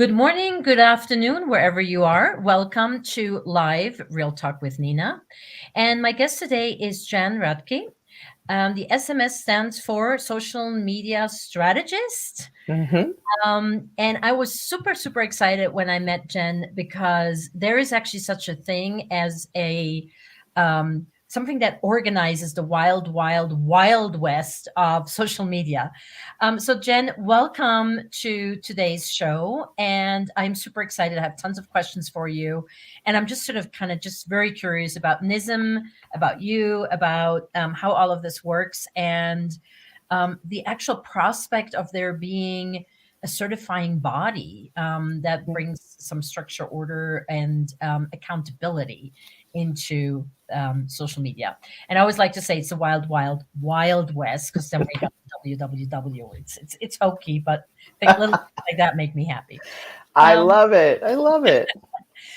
Good morning, good afternoon, wherever you are. Welcome to Live Real Talk with Nina. And my guest today is Jan Radke. The SMS stands for Social Media Strategist. Hmm. And I was super, super excited when I met Jen because there is actually such a thing as a something that organizes the wild, wild, wild west of social media. So Jen, welcome to today's show, and I'm super excited. I have tons of questions for you, and I'm just sort of kind of just very curious about NISM, about you, about how all of this works, and the actual prospect of there being a certifying body that brings some structure, order, and accountability into social media. And I always like to say it's the wild, wild, wild west because then we have www. It's hokey, but little things like that make me happy. I Um, love it. I love it.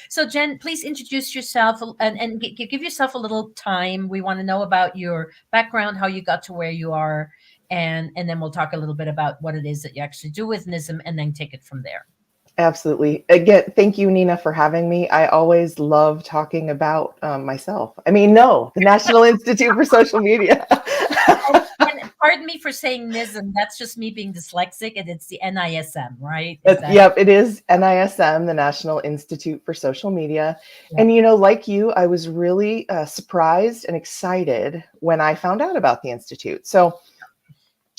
so Jen, please introduce yourself and give yourself a little time. We want to know about your background, how you got to where you are, and then we'll talk a little bit about what it is that you actually do with NISM, and then take it from there. Absolutely. Again, thank you, Nina, for having me. I always love talking about myself. No, the National Institute for Social Media. And pardon me for saying NISM. That's just me being dyslexic, and it's the NISM, right? Is that Yep, it is NISM, the National Institute for Social Media. yeah? And, like you, I was really surprised and excited when I found out about the Institute. So,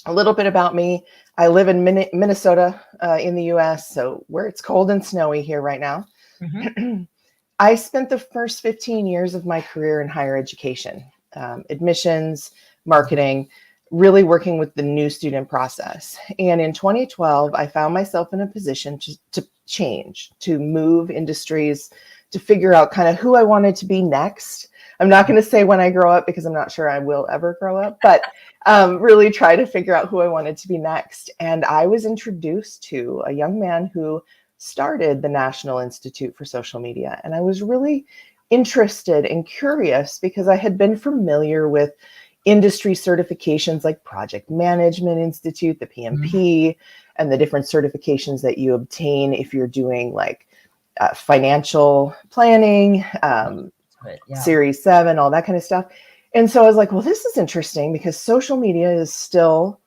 a little bit about me. I live in Minnesota in the US, so where it's cold and snowy here right now. Hmm. I spent the first 15 years of my career in higher education, admissions, marketing, really working with the new student process. And in 2012, I found myself in a position to change, to move industries, to figure out kind of who I wanted to be next. I'm not going to say when I grow up because I'm not sure I will ever grow up, but really try to figure out who I wanted to be next. And I was introduced to a young man who started the National Institute for Social Media. And I was really interested and curious because I had been familiar with industry certifications like Project Management Institute, the PMP, and the different certifications that you obtain if you're doing like financial planning, Yeah. Series 7, all that kind of stuff. And so I was like, well, this is interesting because social media is still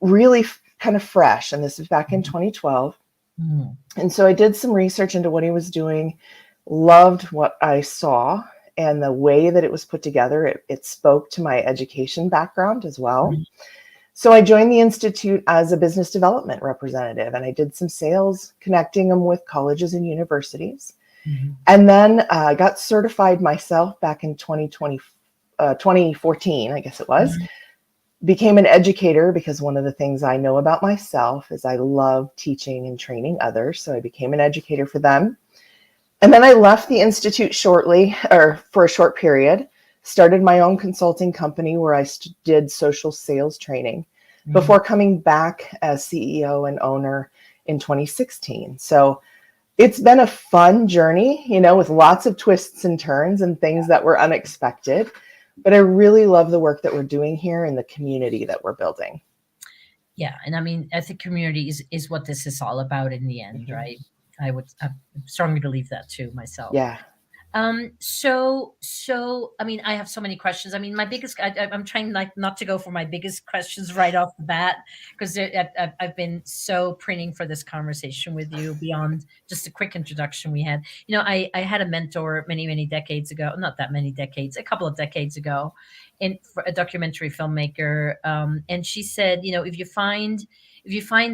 really kind of fresh. And this is back in 2012. Mm. And so I did some research into what he was doing, loved what I saw, and the way that it was put together. It spoke to my education background as well. So I joined the Institute as a business development representative, and I did some sales, connecting them with colleges and universities. Mm-hmm. And then I got certified myself back in 2014, I guess it was. Mm-hmm. Became an educator because one of the things I know about myself is I love teaching and training others. So I became an educator for them. And then I left the Institute shortly, or for a short period, started my own consulting company where I did social sales training before coming back as CEO and owner in 2016. So it's been a fun journey, with lots of twists and turns and things that were unexpected. But I really love the work that we're doing here and the community that we're building. Yeah, and I mean, I think community is what this is all about in the end, Mm-hmm. right? I strongly believe that too myself. Yeah. So I mean, I have so many questions. I mean, my biggest, I'm trying like not to go for my biggest questions right off the bat because I've been so preening for this conversation with you beyond just a quick introduction we had. I had a mentor many, many decades ago, not that many decades, a couple of decades ago, for a documentary filmmaker. And she said, if you find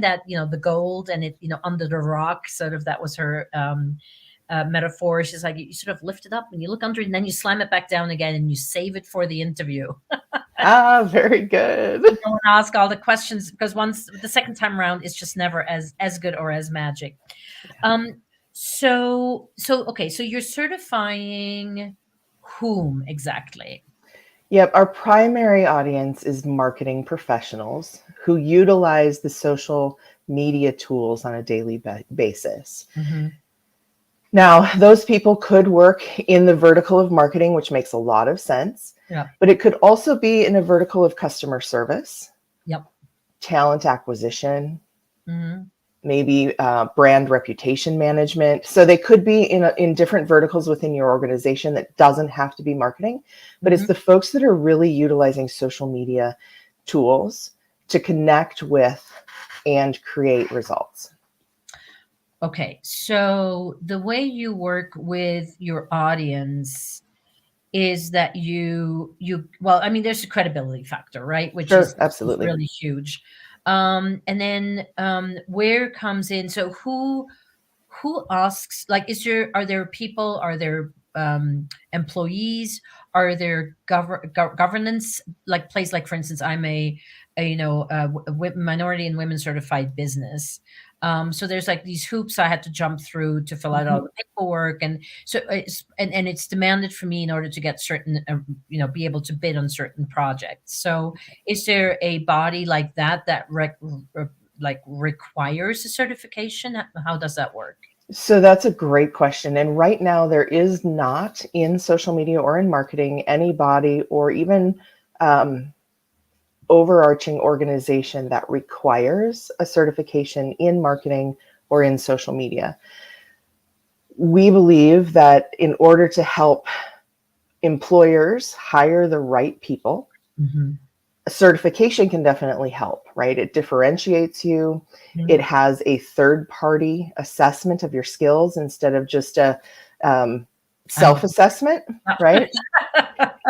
that, the gold and it, under the rock, sort of, that was her, metaphor. She's like, you sort of lift it up and you look under it and then you slam it back down again and you save it for the interview. Very good. You don't ask all the questions because once the second time around, it's just never as good or as magic. Okay, so you're certifying whom exactly? Yep. Our primary audience is marketing professionals who utilize the social media tools on a daily basis. Mm-hmm. Now, those people could work in the vertical of marketing, which makes a lot of sense. Yeah. But it could also be in a vertical of customer service, Yep. talent acquisition, Mm-hmm. maybe brand reputation management. So they could be in different verticals within your organization. That doesn't have to be marketing, but it's the folks that are really utilizing social media tools to connect with and create results. Okay, so the way you work with your audience is that well, I mean, there's a credibility factor, right? Which Sure, is absolutely. really huge. And then where comes in, so who asks, like, are there people, are there employees, are there governance, like place, like for instance, I'm a minority and women certified business. So there's like these hoops I had to jump through to fill out all the paperwork, and so it's demanded for me in order to get certain be able to bid on certain projects. So is there a body like that like requires a certification? How does that work? So that's a great question. And right now, there is not in social media or in marketing any body or even overarching organization that requires a certification in marketing or in social media. We believe that in order to help employers hire the right people, a certification can definitely help, right? It differentiates you. It has a third-party assessment of your skills instead of just a self-assessment, right?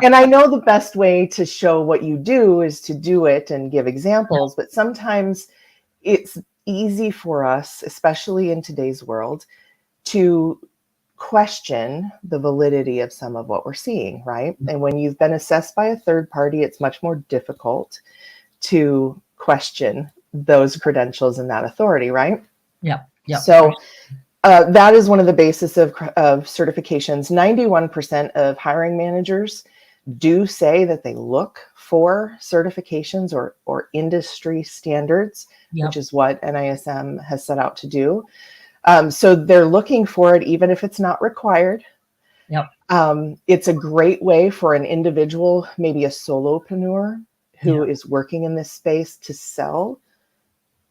And I know the best way to show what you do is to do it and give examples, but sometimes it's easy for us, especially in today's world, to question the validity of some of what we're seeing, right? And when you've been assessed by a third party, it's much more difficult to question those credentials and that authority, right? Yeah. So that is one of the basis of certifications. 91% of hiring managers do say that they look for certifications or industry standards, which is what NISM has set out to do. So they're looking for it, even if it's not required. It's a great way for an individual, maybe a solopreneur who is working in this space, to sell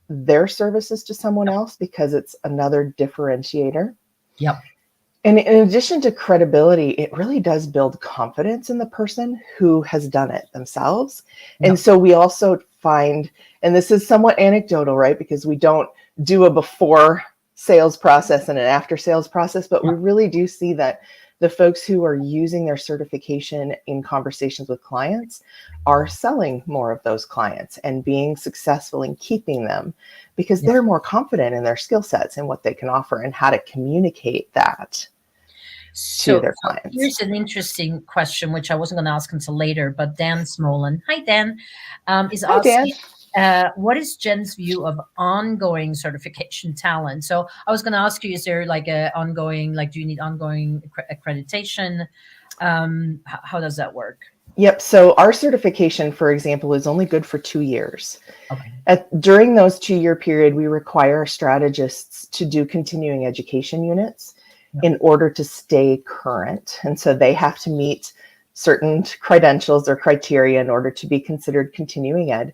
their services to someone else because it's another differentiator. And in addition to credibility, it really does build confidence in the person who has done it themselves. And so we also find, and this is somewhat anecdotal, right? Because we don't do a before sales process and an after sales process, but we really do see that the folks who are using their certification in conversations with clients are selling more of those clients and being successful in keeping them because they're more confident in their skill sets and what they can offer and how to communicate that to their clients. Here's an interesting question, which I wasn't going to ask until later, but Dan Smolin, hi Dan, is asking, what is Jen's view of ongoing certification talent? So I was going to ask you, is there like a ongoing, like, do you need ongoing accreditation? How does that work? Yep. So our certification, for example, is only good for 2 years. During those 2-year period, we require strategists to do continuing education units in order to stay current. And so they have to meet certain credentials or criteria in order to be considered continuing ed.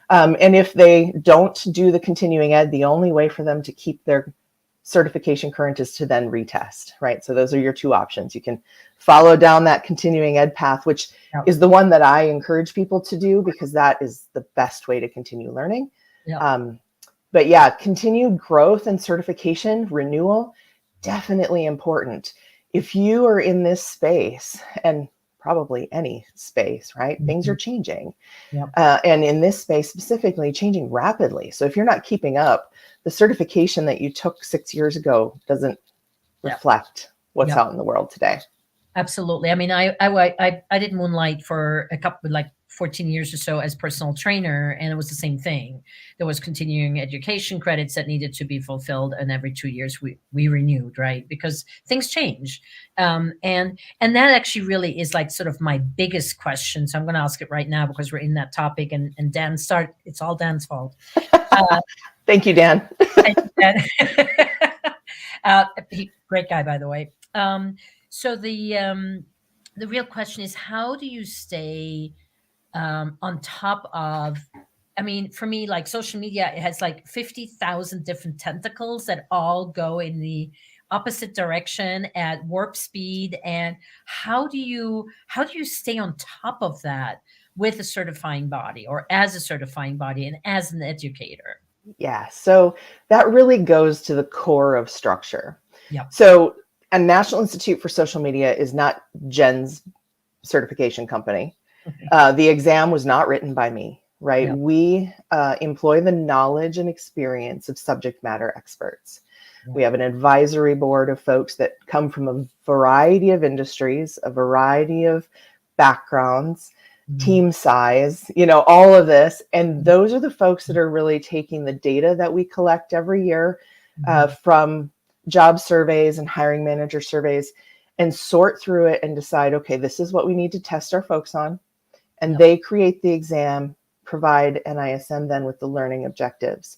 And if they don't do the continuing ed, the only way for them to keep their certification current is to then retest, right? So those are your two options. You can follow down that continuing ed path, which is the one that I encourage people to do because that is the best way to continue learning. But yeah, continued growth and certification renewal, definitely important. If you are in this space, and probably any space, right? Things are changing. And in this space specifically, changing rapidly. So if you're not keeping up, the certification that you took 6 years ago doesn't reflect what's out in the world today. Absolutely. I mean, I did moonlight for a couple, like 14 years or so as personal trainer, and it was the same thing. There was continuing education credits that needed to be fulfilled, and every 2 years we renewed, right? Because things change. And that actually really is like sort of my biggest question. So I'm going to ask it right now because we're in that topic, and Dan it's all Dan's fault. Thank you, Dan. Thank you, Dan. Great guy, by the way. So the real question is, how do you stay on top of I mean, for me, like social media, it has like 50,000 different tentacles that all go in the opposite direction at warp speed. And how do you stay on top of that with a certifying body or as a certifying body and as an educator? Yeah, so that really goes to the core of structure. Yep. So, a National Institute for Social Media is not Jen's certification company. The exam was not written by me, right? Yep. We employ the knowledge and experience of subject matter experts. Yep. We have an advisory board of folks that come from a variety of industries, a variety of backgrounds, team size, all of this. And those are the folks that are really taking the data that we collect every year from job surveys and hiring manager surveys and sort through it and decide, okay, this is what we need to test our folks on. And Yep. they create the exam, provide NISM then with the learning objectives.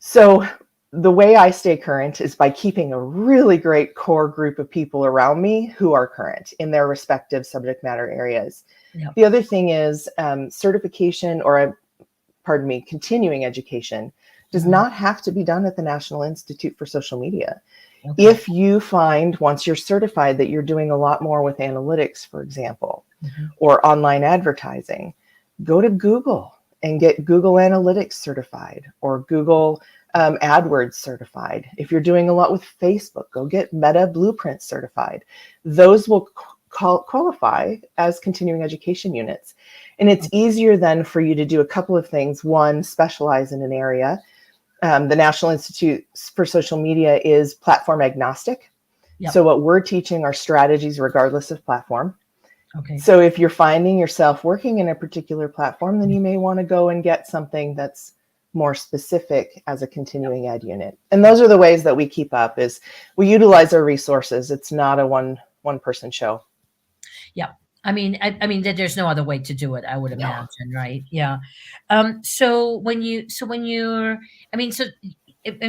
So the way I stay current is by keeping a really great core group of people around me who are current in their respective subject matter areas. Yep. The other thing is certification or, continuing education does not have to be done at the National Institute for Social Media. Okay. If you find once you're certified that you're doing a lot more with analytics, for example, or online advertising, go to Google and get Google Analytics certified or Google AdWords certified. If you're doing a lot with Facebook, go get Meta Blueprint certified. Those will qualify as continuing education units. And it's easier then for you to do a couple of things. One, specialize in an area. The National Institute for Social Media is platform agnostic. Yep. So what we're teaching are strategies regardless of platform. Okay. So if you're finding yourself working in a particular platform, then you may want to go and get something that's more specific as a continuing ed unit. And those are the ways that we keep up is we utilize our resources. It's not a one person show. Yeah. I mean, there's no other way to do it, I would No. imagine, right? Yeah. So in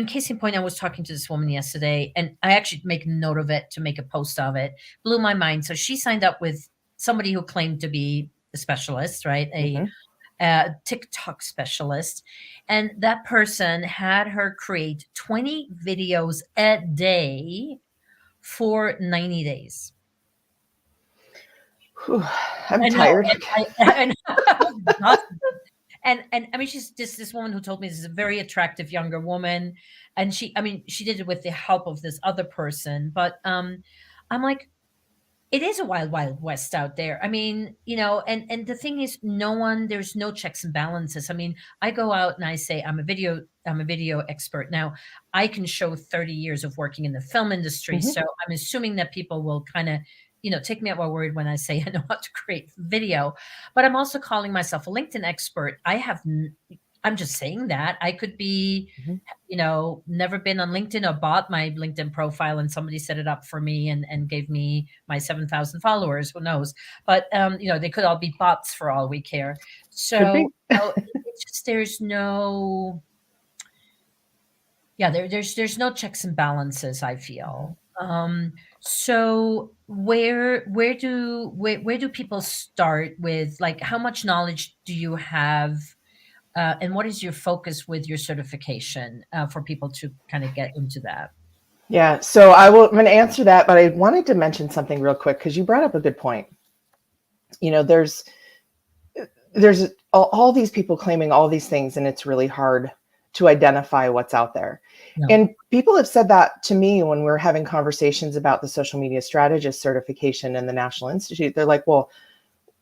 case in point, I was talking to this woman yesterday, and I actually make note of it to make a post of it. Blew my mind. So she signed up with somebody who claimed to be a specialist, right? A TikTok specialist, and that person had her create 20 videos a day for 90 days. Whew, I'm I know, tired. and I was exhausted. And I mean, she's just this woman who told me this is a very attractive younger woman, and she did it with the help of this other person. But I'm like, it is a wild, wild west out there. I mean, and the thing is, there's no checks and balances. I mean, I go out and I say I'm a video expert. Now, I can show 30 years of working in the film industry, so I'm assuming that people will kind of take me at my word when I say I know how to create video, but I'm also calling myself a LinkedIn expert. I'm just saying that I could be, never been on LinkedIn or bought my LinkedIn profile and somebody set it up for me and gave me my 7,000 followers. Who knows? But, they could all be bots for all we care. So it's just, there's no, there's no checks and balances, I feel. So where do people start with, like, how much knowledge do you have, and what is your focus with your certification for people to kind of get into that? Yeah, so I'm going to answer that, but I wanted to mention something real quick because you brought up a good point. There's all these people claiming all these things, and it's really hard to identify what's out there. Yeah. And people have said that to me when we're having conversations about the social media strategist certification and the National Institute. They're like, well,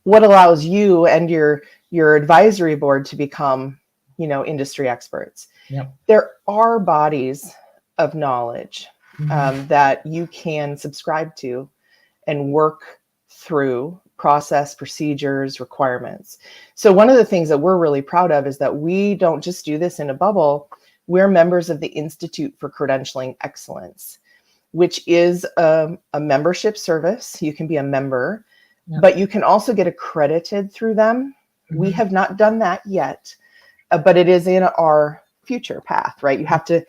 what allows you and your advisory board to become, industry experts? Yep. There are bodies of knowledge that you can subscribe to and work through process, procedures, requirements. So one of the things that we're really proud of is that we don't just do this in a bubble. We're members of the Institute for Credentialing Excellence, which is a membership service. You can be a member, but you can also get accredited through them. We have not done that yet, but it is in our future path, right? You have to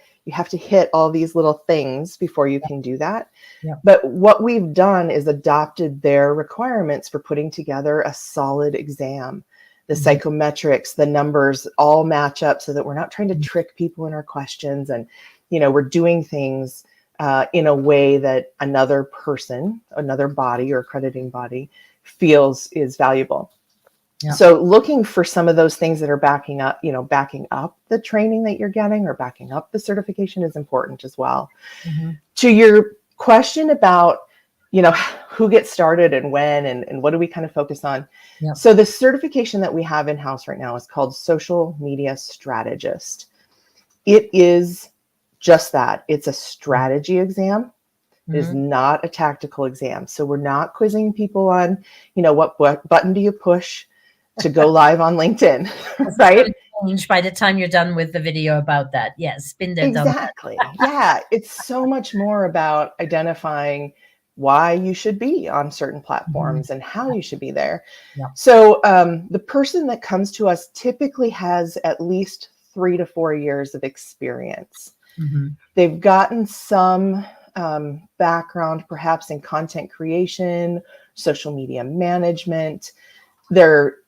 hit all these little things before you can do that. Yeah. But what we've done is adopted their requirements for putting together a solid exam the psychometrics, the numbers all match up so that we're not trying to trick people in our questions. And, we're doing things in a way that another person, another body or accrediting body feels is valuable. Yeah. So looking for some of those things that are backing up the training that you're getting or backing up the certification is important as well. To your question about, who gets started and when, and what do we kind of focus on? Yeah. So the certification that we have in-house right now is called Social Media Strategist. It is just that. It's a strategy exam. It is not a tactical exam. So we're not quizzing people on, what button do you push to go live on LinkedIn, right? Change by the time you're done with the video about that. Yes, been there, exactly. Yeah, it's so much more about identifying why you should be on certain platforms and how you should be there. Yeah. So the person that comes to us typically has at least 3 to 4 years of experience. They've gotten some background, perhaps in content creation, social media management. They're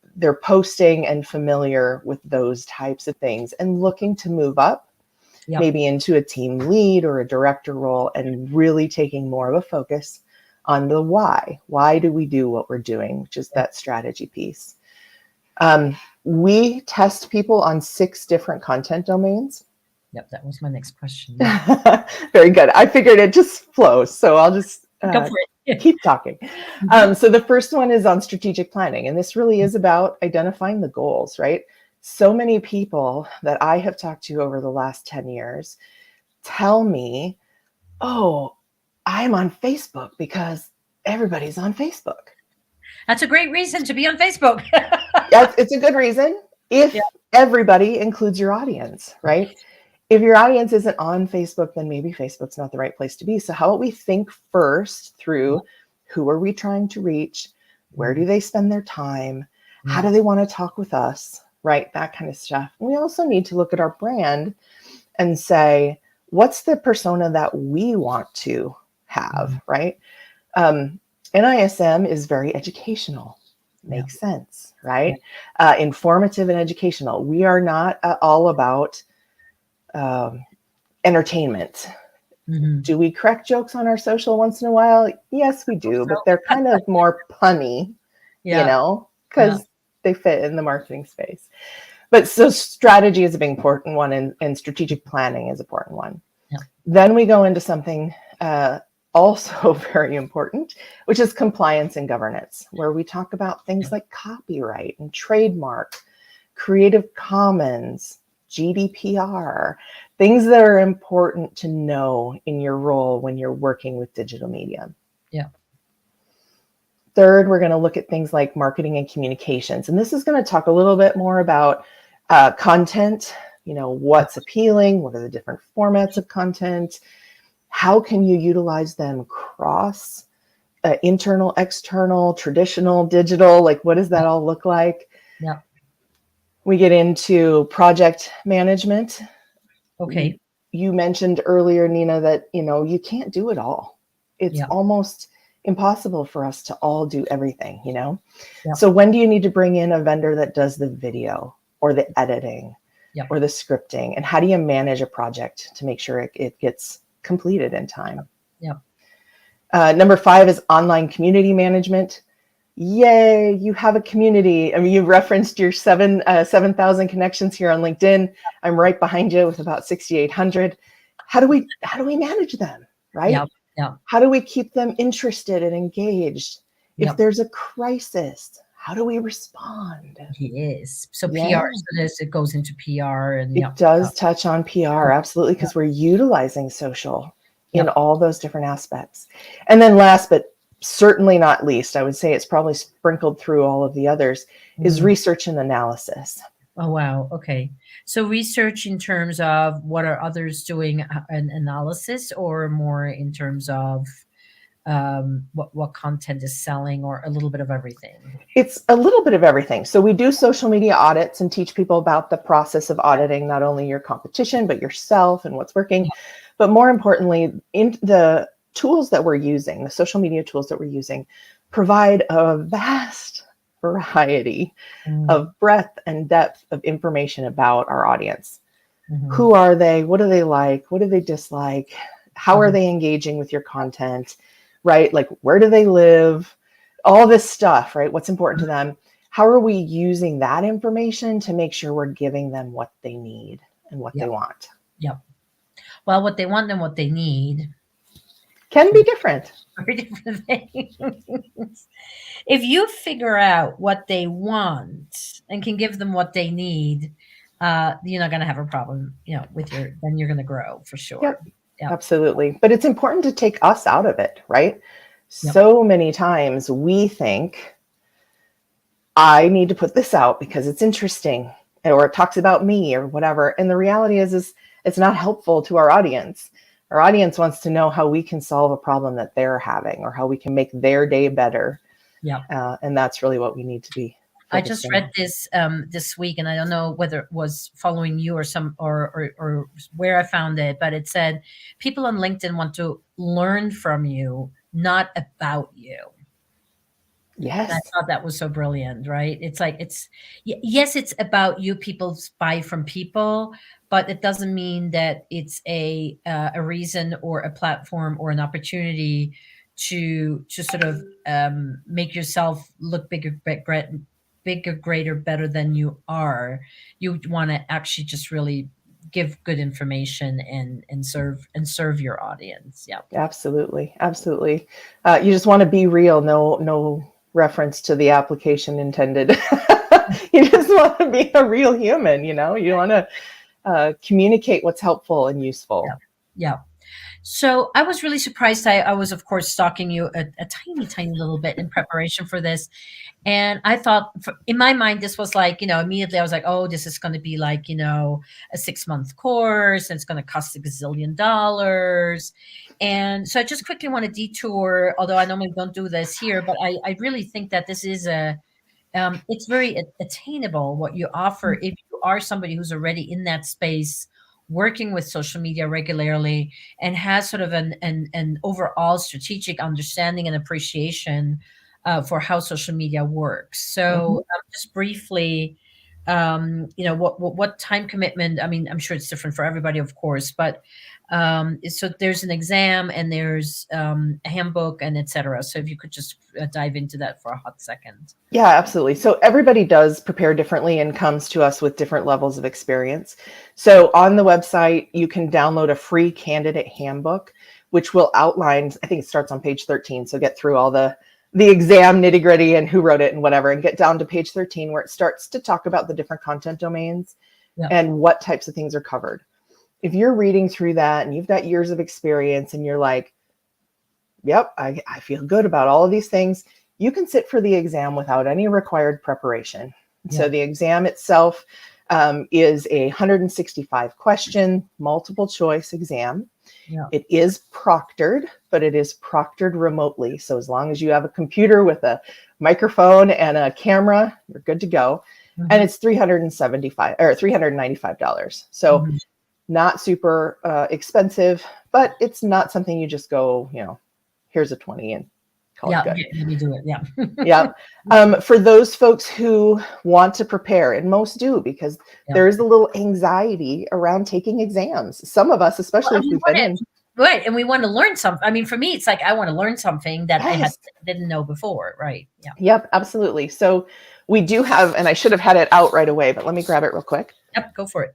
posting and familiar with those types of things and looking to move up, maybe into a team lead or a director role, and really taking more of a focus on the why. Why do we do what we're doing, which is that strategy piece. We test people on 6 different content domains. Yep, that was my next question. Very good. I figured it just flows, so I'll just go for it. Keep talking. So the first one is on strategic planning, and this really is about identifying the goals, right? So many people that I have talked to over the last 10 years tell me, oh, I'm on Facebook because everybody's on Facebook. That's a great reason to be on Facebook. Yes, it's a good reason if everybody includes your audience, right? If your audience isn't on Facebook, then maybe Facebook's not the right place to be. So how about we think first through who are we trying to reach? Where do they spend their time? How do they want to talk with us? Right? That kind of stuff. We also need to look at our brand and say, what's the persona that we want to have, right? NISM is very educational. Makes sense, right? Informative and educational. We are not all about entertainment. Do we crack jokes on our social once in a while? Yes, we do, but they're kind of more punny, because they fit in the marketing space. But so strategy is a big important one, and strategic planning is an important one. Then we go into something also very important, which is compliance and governance, where we talk about things like copyright and trademark, Creative Commons, GDPR, things that are important to know in your role when you're working with digital media. Third, we're going to look at things like marketing and communications. And this is going to talk a little bit more about content, what's appealing, what are the different formats of content, how can you utilize them cross internal, external, traditional, digital, like what does that all look like? We get into project management. Okay. You mentioned earlier, Nina, that, you can't do it all. It's almost impossible for us to all do everything, So when do you need to bring in a vendor that does the video or the editing or the scripting? And how do you manage a project to make sure it gets completed in time? Number 5 is online community management. Yay, you have a community. I mean, you referenced your 7,000 connections here on LinkedIn. I'm right behind you with about 6,800. How do we manage them, right? How do we keep them interested and engaged? If there's a crisis, how do we respond? Yes. So PR, so it goes into PR, and it does touch on PR, absolutely, because we're utilizing social in all those different aspects. And then last, but certainly not least, I would say it's probably sprinkled through all of the others, is research and analysis. Oh, wow. Okay. So research in terms of what are others doing, an analysis, or more in terms of what content is selling, or a little bit of everything? It's a little bit of everything. So we do social media audits and teach people about the process of auditing, not only your competition, but yourself and what's working. But more importantly, in the tools that we're using, the social media tools that we're using, provide a vast variety Mm-hmm. of breadth and depth of information about our audience. Mm-hmm. Who are they? What do they like? What do they dislike? How are Mm-hmm. they engaging with your content, right? Like, where do they live? All this stuff, right? What's important to them? How are we using that information to make sure we're giving them what they need and what they Yep. want? Yep. Well, what they want and what they need, Can be different. very different things. If you figure out what they want and can give them what they need, you're not going to have a problem, with then you're going to grow for sure. Yep, Yep. absolutely. But it's important to take us out of it, right? Yep. So many times we think, I need to put this out because it's interesting, or it talks about me or whatever. And the reality is it's not helpful to our audience. Our audience wants to know how we can solve a problem that they're having or how we can make their day better. Yep. And that's really what we need to be. I just read this this week, and I don't know whether it was following you or where I found it, but it said people on LinkedIn want to learn from you, not about you. Yes. And I thought that was so brilliant, right? It's like yes, it's about you. People buy from people, but it doesn't mean that it's a reason or a platform or an opportunity to sort of make yourself look bigger, greater, better than you are. You want to actually just really give good information and serve your audience. Yeah, absolutely. You just want to be real. No reference to the application intended. You just want to be a real human. You want to communicate what's helpful and useful. Yeah. So I was really surprised. I was, of course, stalking you a tiny little bit in preparation for this. And I thought, in my mind, this was like, immediately I was like, oh, this is going to be like, a 6-month course and it's going to cost $1 gazillion. And so I just quickly want to detour, although I normally don't do this here, but I really think that this is it's very attainable what you offer if you are somebody who's already in that space, working with social media regularly and has sort of an overall strategic understanding and appreciation for how social media works. So just briefly, what time commitment, I mean, I'm sure it's different for everybody, of course, but so there's an exam and there's a handbook and etc. So if you could just dive into that for a hot second. Yeah, absolutely. So everybody does prepare differently and comes to us with different levels of experience. So on the website, you can download a free candidate handbook, which will outline, I think it starts on page 13. So get through all the exam nitty gritty and who wrote it and whatever, and get down to page 13 where it starts to talk about the different content domains and what types of things are covered. If you're reading through that and you've got years of experience and you're like, yep, I feel good about all of these things, you can sit for the exam without any required preparation. So the exam itself is a 165 question, multiple choice exam. It is proctored, but it is proctored remotely. So as long as you have a computer with a microphone and a camera, you're good to go. And it's $395. So not super expensive, but it's not something you just go, here's a 20 and call it good. Let me do it. Yeah. Yeah. For those folks who want to prepare, and most do, because there is a little anxiety around taking exams. Some of us, especially if we've been in. Right. And we want to learn something. I mean, for me, it's like, I want to learn something that I didn't know before. Right. Yeah. Yep, absolutely. So we do have, and I should have had it out right away, but let me grab it real quick. Yep. Go for it.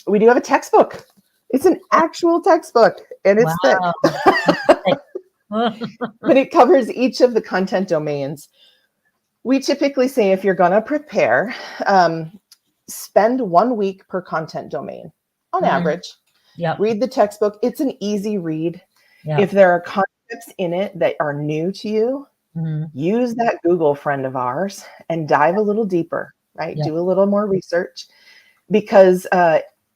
We do have a textbook. It's an actual textbook and it's thick. But it covers each of the content domains. We typically say if you're going to prepare, spend 1 week per content domain on average. Read the textbook. It's an easy read. If there are concepts in it that are new to you, use that Google friend of ours and dive a little deeper, right? Do a little more research, because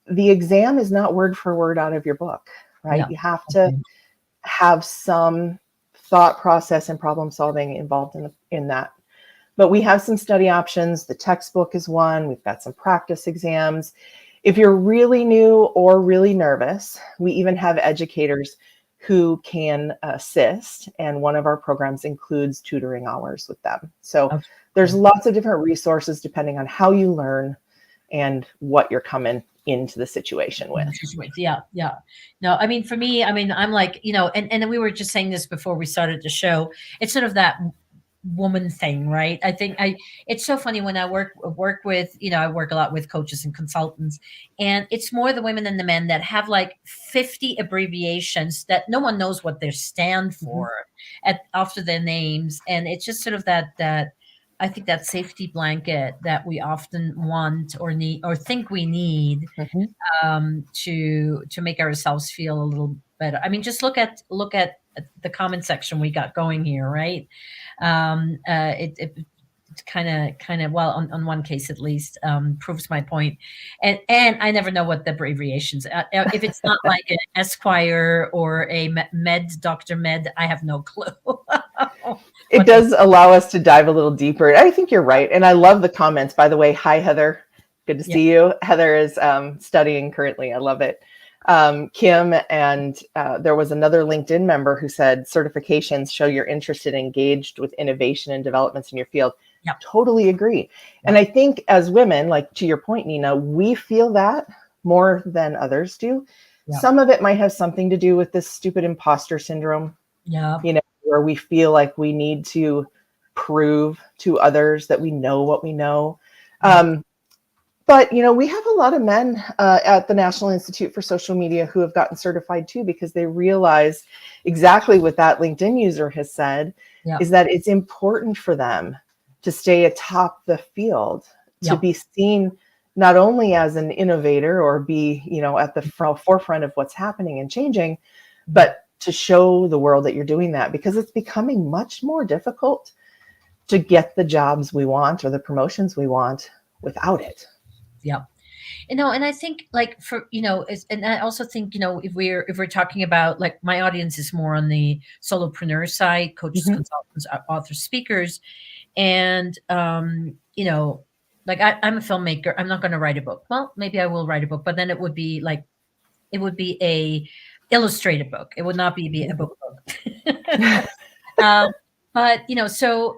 the exam is not word for word out of your book, right? You have to have some thought process and problem solving involved in that. But we have some study options. The textbook is one. We've got some practice exams. If you're really new or really nervous, we even have educators who can assist. And one of our programs includes tutoring hours with them. So There's lots of different resources depending on how you learn and what you're coming into the situation with. Yeah, yeah. No, I mean, for me, I mean, I'm like, and we were just saying this before we started the show. It's sort of that woman thing, right? I think it's so funny when I work with, I work a lot with coaches and consultants, and it's more the women than the men that have like 50 abbreviations that no one knows what they stand for after their names. And it's just sort of that I think that safety blanket that we often want or need or think we need to make ourselves feel a little better. I mean, just look at the comment section we got going here, right? It kind of well, on one case at least, proves my point. And I never know what the abbreviations. If it's not like an Esquire or a Dr. Med, I have no clue. It does allow us to dive a little deeper. I think you're right. And I love the comments, by the way. Hi, Heather. Good to see you. Heather is studying currently. I love it. Kim, and there was another LinkedIn member who said certifications show you're interested and engaged with innovation and developments in your field. Yep. Totally agree. Yep. And I think as women, like to your point, Nina, we feel that more than others do. Yep. Some of it might have something to do with this stupid imposter syndrome. Yeah. Where we feel like we need to prove to others that we know what we know. But, we have a lot of men at the National Institute for Social Media who have gotten certified too, because they realize exactly what that LinkedIn user has said, is that it's important for them to stay atop the field, to be seen not only as an innovator or be, at the forefront of what's happening and changing, but to show the world that you're doing that, because it's becoming much more difficult to get the jobs we want or the promotions we want without it. Yeah. And I think like and I also think, if we're talking about, like, my audience is more on the solopreneur side, coaches, consultants, authors, speakers. And, like I'm a filmmaker. I'm not going to write a book. Well, maybe I will write a book, but then it would be a illustrated book. It would not be a book. But so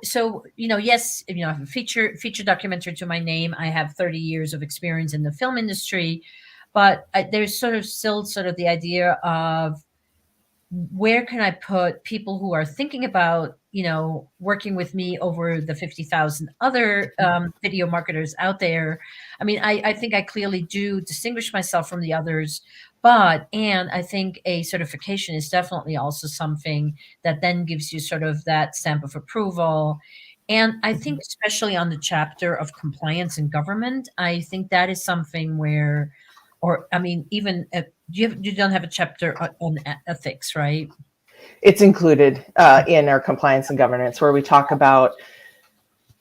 yes, I have a feature documentary to my name. I have 30 years of experience in the film industry, but there's still the idea of where can I put people who are thinking about working with me over the 50,000 other video marketers out there. I mean, I think I clearly do distinguish myself from the others. And I think a certification is definitely also something that then gives you sort of that stamp of approval. And I think especially on the chapter of compliance and government, I think that is something where, or I mean, even you don't have a chapter on ethics, right? It's included in our compliance and governance, where we talk about,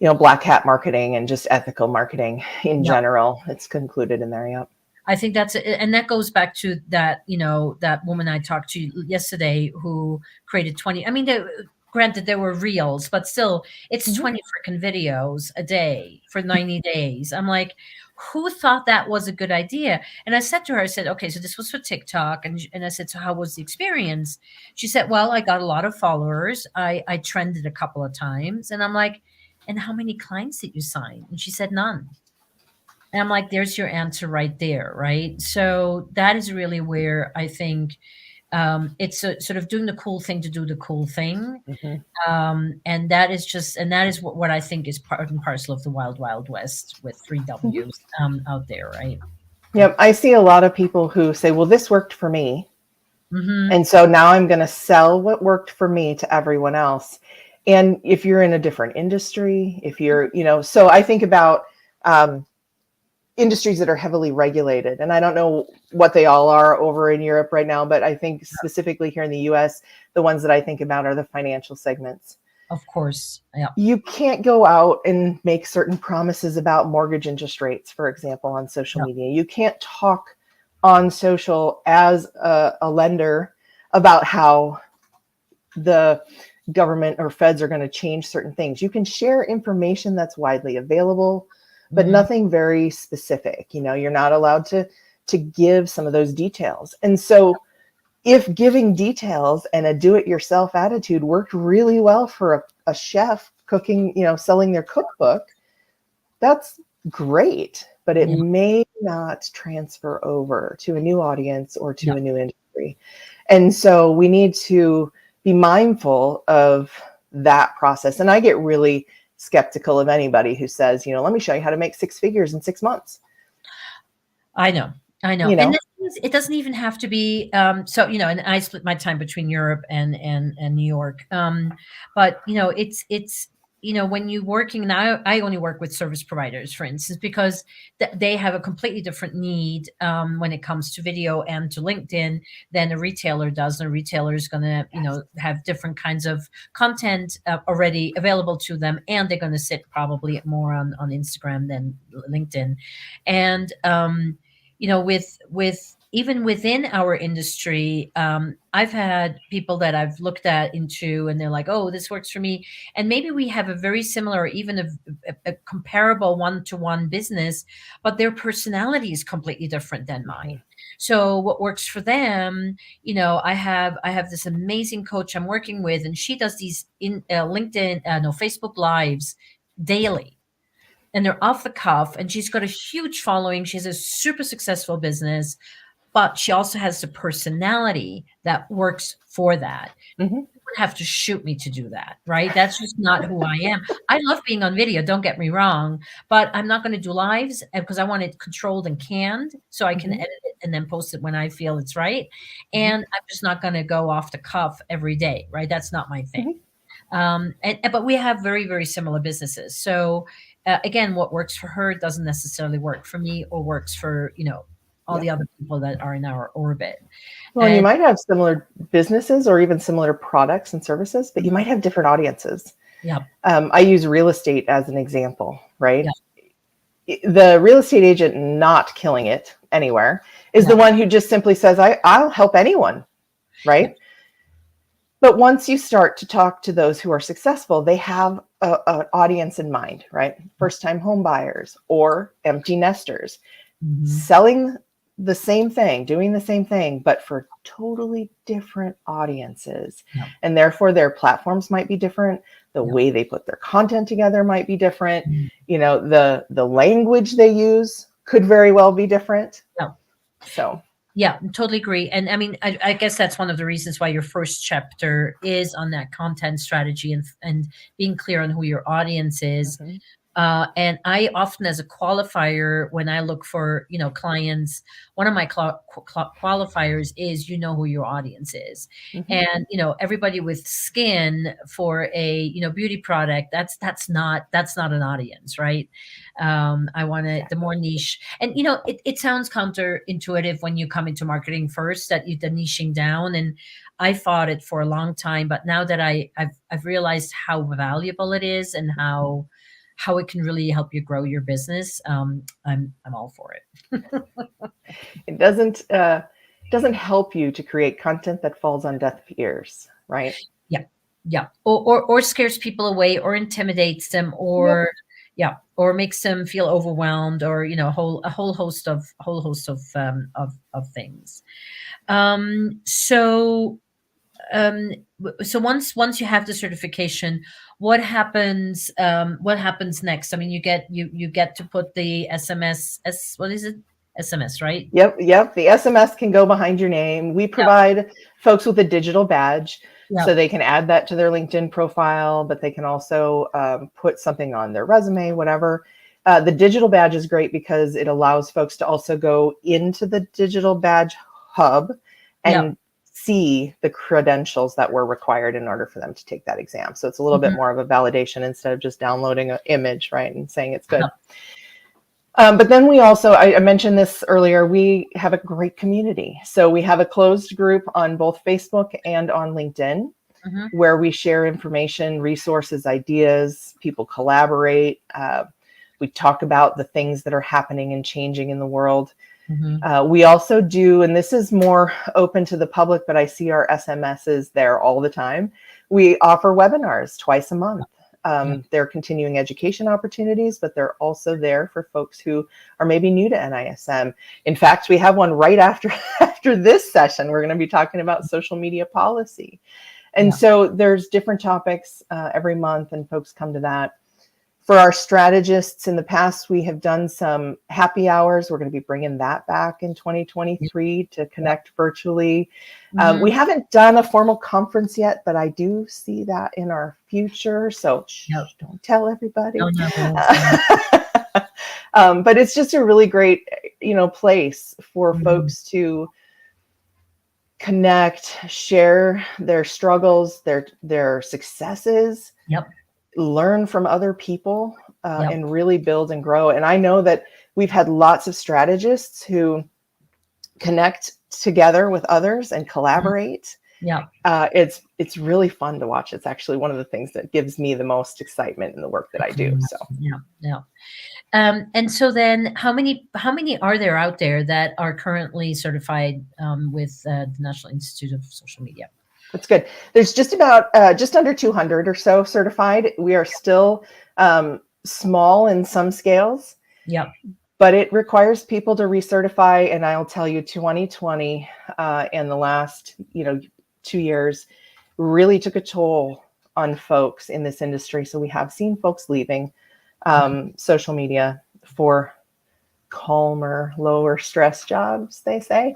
black hat marketing and just ethical marketing in general. It's concluded in there. Yep. I think and that goes back to that, that woman I talked to yesterday who created 20. I mean, granted, there were reels, but still, it's 20 freaking videos a day for 90 days. I'm like, who thought that was a good idea? And I said to her, I said, okay, so this was for TikTok. And I said, so how was the experience? She said, well, I got a lot of followers. I trended a couple of times. And I'm like, and how many clients did you sign? And she said, none. And I'm like, there's your answer right there, right? So that is really where I think it's sort of doing the cool thing to do the cool thing. And that is what I think is part and parcel of the wild, wild west with 3 W's out there, right? Yep. I see a lot of people who say, well, this worked for me. And so now I'm going to sell what worked for me to everyone else. And if you're in a different industry, if you're, so I think about industries that are heavily regulated. And I don't know what they all are over in Europe right now, but I think specifically here in the US, the ones that I think about are the financial segments. Of course. Yeah. You can't go out and make certain promises about mortgage interest rates, for example, on social media. You can't talk on social as a lender about how the government or feds are going to change certain things. You can share information that's widely available, but nothing very specific. You're not allowed to give some of those details. And so if giving details and a do-it-yourself attitude worked really well for a chef cooking, selling their cookbook, that's great, but it may not transfer over to a new audience or to a new industry. And so we need to be mindful of that process. And I get really skeptical of anybody who says, let me show you how to make 6 figures in 6 months. I know. You know? And it doesn't even have to be, so, and I split my time between Europe and New York. But, it's, when you're working now, I only work with service providers, for instance, because they have a completely different need when it comes to video and to LinkedIn than a retailer does. And a retailer is going to, have different kinds of content already available to them. And they're going to sit probably more on Instagram than LinkedIn. And, with even within our industry, I've had people that I've looked at into, and they're like, "Oh, this works for me," and maybe we have a very similar, or even a comparable one-to-one business, but their personality is completely different than mine. So what works for them, I have this amazing coach I'm working with, and she does these in LinkedIn, Facebook lives daily. And they're off the cuff, and she's got a huge following. She has a super successful business, but she also has the personality that works for that. You would have to shoot me to do that, right? That's just not who I am. I love being on video, don't get me wrong, but I'm not going to do lives because I want it controlled and canned so I can edit it and then post it when I feel it's right. And I'm just not going to go off the cuff every day, right? That's not my thing. But we have very, very similar businesses. So again, what works for her doesn't necessarily work for me, or works for, all the other people that are in our orbit. Well, and you might have similar businesses or even similar products and services, but you might have different audiences. Yeah. I use real estate as an example, right? Yeah. The real estate agent not killing it anywhere is the one who just simply says, I'll help anyone, right? Yeah. But once you start to talk to those who are successful, they have an audience in mind, right? First-time home buyers or empty nesters, selling the same thing, doing the same thing, but for totally different audiences. Yeah. And therefore their platforms might be different. The way they put their content together might be different. The language they use could very well be different. Yeah. So. Yeah, totally agree. And I mean, I guess that's one of the reasons why your first chapter is on that content strategy and being clear on who your audience is. And I often, as a qualifier, when I look for, clients, one of my qualifiers is, who your audience is. And, everybody with skin for a, beauty product, that's not an audience, right? I want to, the more niche, and, it sounds counterintuitive when you come into marketing first, that the niching down. And I fought it for a long time, but now that I've realized how valuable it is and how it can really help you grow your business, I'm all for it. It doesn't help you to create content that falls on deaf ears, right? Yeah, or scares people away, or intimidates them, or or makes them feel overwhelmed, or a whole host of things. So once you have the certification, what happens next? I mean, you get to put the SMS, what is it? SMS, right? Yep. The SMS can go behind your name. We provide folks with a digital badge, so they can add that to their LinkedIn profile, but they can also put something on their resume, whatever. The digital badge is great because it allows folks to also go into the digital badge hub and see the credentials that were required in order for them to take that exam. So it's a little bit more of a validation instead of just downloading an image, right, and saying it's good. But then we also, I mentioned this earlier, we have a great community. So we have a closed group on both Facebook and on LinkedIn, where we share information, resources, ideas, people collaborate. We talk about the things that are happening and changing in the world. We also do, and this is more open to the public, but I see our SMSs there all the time. We offer webinars twice a month. They're continuing education opportunities, but they're also there for folks who are maybe new to NISM. In fact, we have one right after this session. We're going to be talking about social media policy. And so there's different topics every month, and folks come to that. For our strategists, in the past, we have done some happy hours. We're going to be bringing that back in 2023 to connect virtually. We haven't done a formal conference yet, but I do see that in our future. So don't tell everybody. But it's just a really great, place for folks to connect, share their struggles, their successes, learn from other people, and really build and grow. And I know that we've had lots of strategists who connect together with others and collaborate. It's really fun to watch. It's actually one of the things that gives me the most excitement in the work that I do. So and so then how many are there out there that are currently certified with the National Institute of Social Media? That's good. There's just under 200 or so certified. We are still small in some scales. But it requires people to recertify. And I'll tell you, 2020 and the last 2 years really took a toll on folks in this industry. So we have seen folks leaving social media for calmer, lower stress jobs, they say.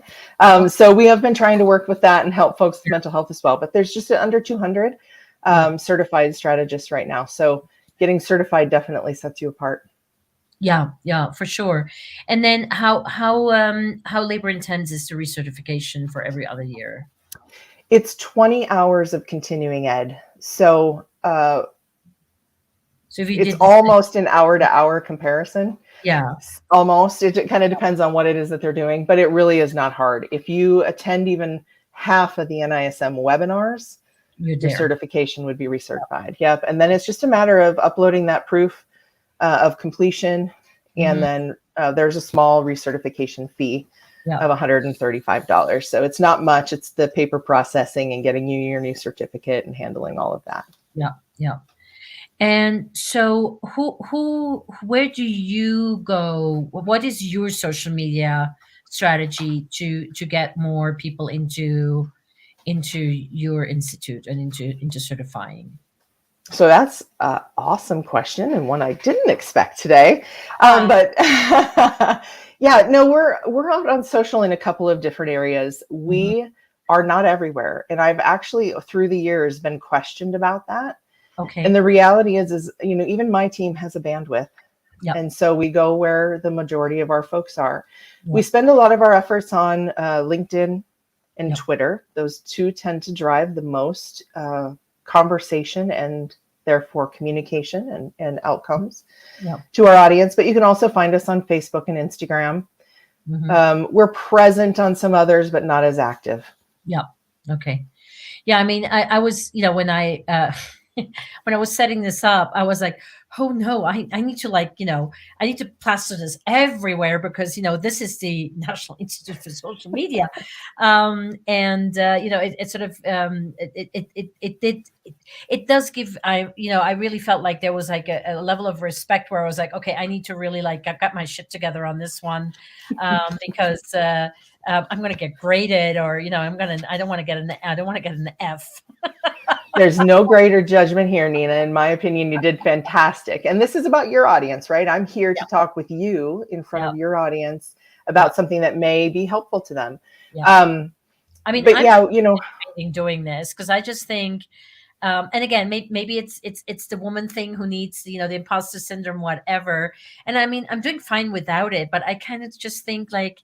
So we have been trying to work with that and help folks with mental health as well. But there's just under 200 certified strategists right now. So getting certified definitely sets you apart. Yeah, for sure. And then how labor intense is the recertification for every other year? It's 20 hours of continuing ed. So if you it's almost an hour-to-hour comparison. Almost. It kind of depends on what it is that they're doing, but it really is not hard. If you attend even half of the NISM webinars, your certification would be recertified. And then it's just a matter of uploading that proof of completion, and then there's a small recertification fee of $135. So it's not much. It's the paper processing and getting you your new certificate and handling all of that. And so where do you go? What is your social media strategy to get more people into your institute and into certifying? So that's an awesome question, and one I didn't expect today. But we're out on social in a couple of different areas. We are not everywhere. And I've actually, through the years, been questioned about that. And the reality is, even my team has a bandwidth. And so we go where the majority of our folks are. We spend a lot of our efforts on LinkedIn and Twitter. Those two tend to drive the most conversation and therefore communication and outcomes to our audience. But you can also find us on Facebook and Instagram. We're present on some others, but not as active. I mean, I was, when I when I was setting this up, I was like, oh no, I need to I need to plaster this everywhere because, this is the National Institute for Social Media. It sort of, it does give, I really felt like there was like a level of respect where I was like, okay, I need to really I've got my shit together on this one because I'm going to get graded or, I don't want to get an F. There's no greater judgment here, Nina. In my opinion, you did fantastic. And this is about your audience, right? I'm here to talk with you in front of your audience about something that may be helpful to them. I mean, but I'm doing this because I just think, and again, maybe it's the woman thing who needs, the imposter syndrome, whatever. And I mean, I'm doing fine without it, but I kind of just think it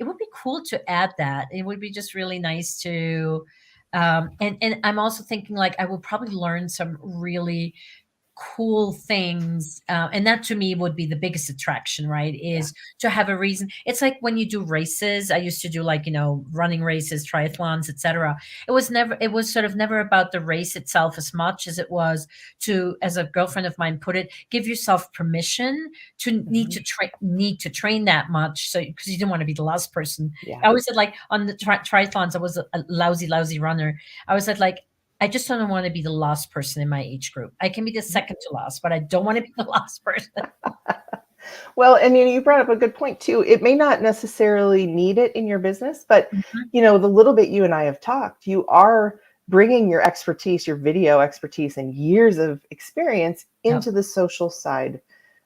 would be cool to add that. It would be just really nice to, and I'm also thinking I would probably learn some really cool things, and that to me would be the biggest attraction, right? Is to have a reason. It's like when you do races. I used to do running races, triathlons, etc. It was sort of never about the race itself as much as it was to, as a girlfriend of mine put it, give yourself permission to need to train that much, so because you didn't want to be the last person. I always said on the triathlons, I was a lousy runner. I was said I just don't want to be the last person in my age group. I can be the second to last, but I don't want to be the last person. Well, and you brought up a good point too. It may not necessarily need it in your business, but the little bit you and I have talked, you are bringing your expertise, your video expertise, and years of experience into the social side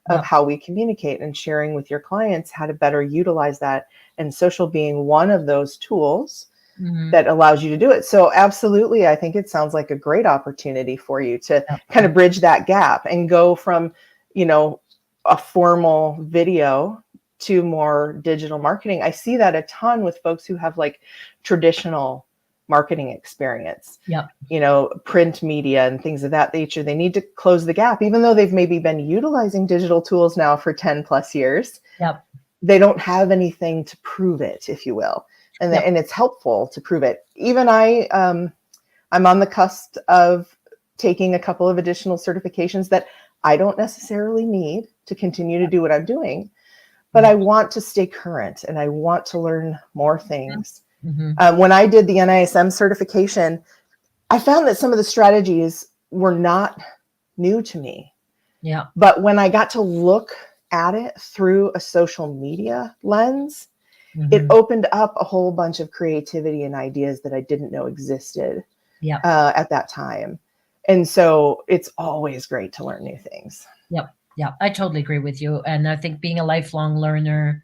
of how we communicate, and sharing with your clients how to better utilize that, and social being one of those tools that allows you to do it. So absolutely, I think it sounds like a great opportunity for you to kind of bridge that gap and go from, a formal video to more digital marketing. I see that a ton with folks who have like traditional marketing experience, print media and things of that nature. They need to close the gap, even though they've maybe been utilizing digital tools now for 10 plus years. They don't have anything to prove it, if you will. And it's helpful to prove it. Even I'm on the cusp of taking a couple of additional certifications that I don't necessarily need to continue to do what I'm doing, but I want to stay current and I want to learn more things. When I did the NISM certification, I found that some of the strategies were not new to me. But when I got to look at it through a social media lens, it opened up a whole bunch of creativity and ideas that I didn't know existed at that time. And so it's always great to learn new things. Yeah, I totally agree with you. And I think being a lifelong learner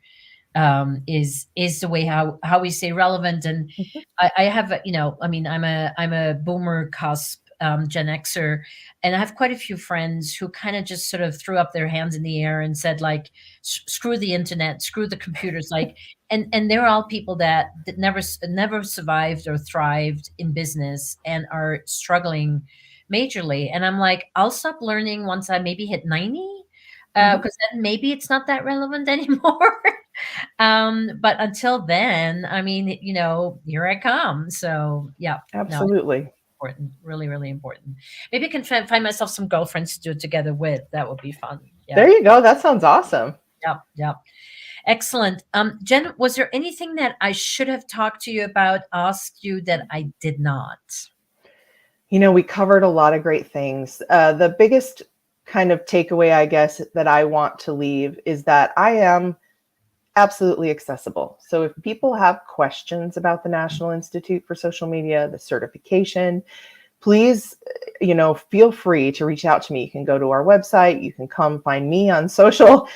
is the way how we stay relevant. And I have, I'm a boomer cusp, Gen Xer, and I have quite a few friends who kind of just sort of threw up their hands in the air and said, like, screw the internet, screw the computers, like, and they're all people that never survived or thrived in business and are struggling majorly. And I'm like, I'll stop learning once I maybe hit 90, because then maybe it's not that relevant anymore. But until then, here I come. So absolutely. No, important, really, really important. Maybe I can try and find myself some girlfriends to do it together with. That would be fun. There you go. That sounds awesome. Yeah. Excellent. Jen, was there anything that I should have talked to you about, asked you that I did not? We covered a lot of great things. The biggest kind of takeaway, I guess, that I want to leave is that I am absolutely accessible. So if people have questions about the National Institute for Social Media, the certification, please, feel free to reach out to me. You can go to our website. You can come find me on social.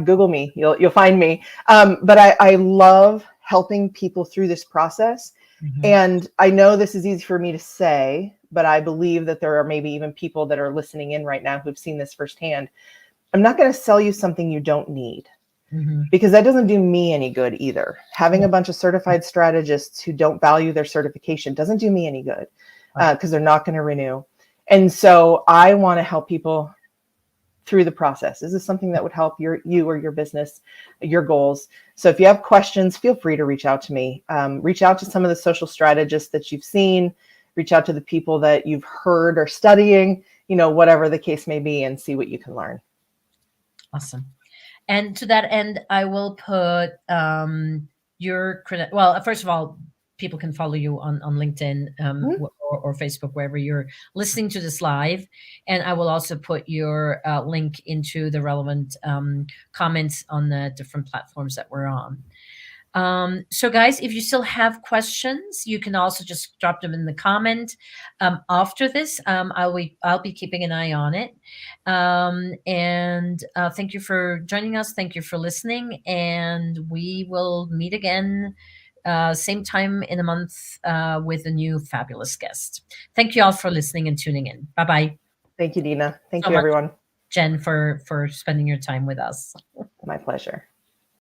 Google me. You'll find me. But I love helping people through this process. And I know this is easy for me to say, but I believe that there are maybe even people that are listening in right now who've seen this firsthand. I'm not going to sell you something you don't need, because that doesn't do me any good either. Having a bunch of certified strategists who don't value their certification doesn't do me any good, because they're not going to renew. And so I want to help people through the process. Is this something that would help you or your business, your goals? So if you have questions, feel free to reach out to me. Reach out to some of the social strategists that you've seen. Reach out to the people that you've heard or studying, whatever the case may be, and see what you can learn. Awesome. And to that end, I will put your credit. Well, first of all, people can follow you on LinkedIn or Facebook, wherever you're listening to this live. And I will also put your link into the relevant comments on the different platforms that we're on. So guys, if you still have questions, you can also just drop them in the comment. After this, I'll be keeping an eye on it. And thank you for joining us. Thank you for listening. And we will meet again same time in a month with a new fabulous guest. Thank you all for listening and tuning in. Bye-bye. Thank you, Dina. Thank you, everyone. Jen, for spending your time with us. My pleasure.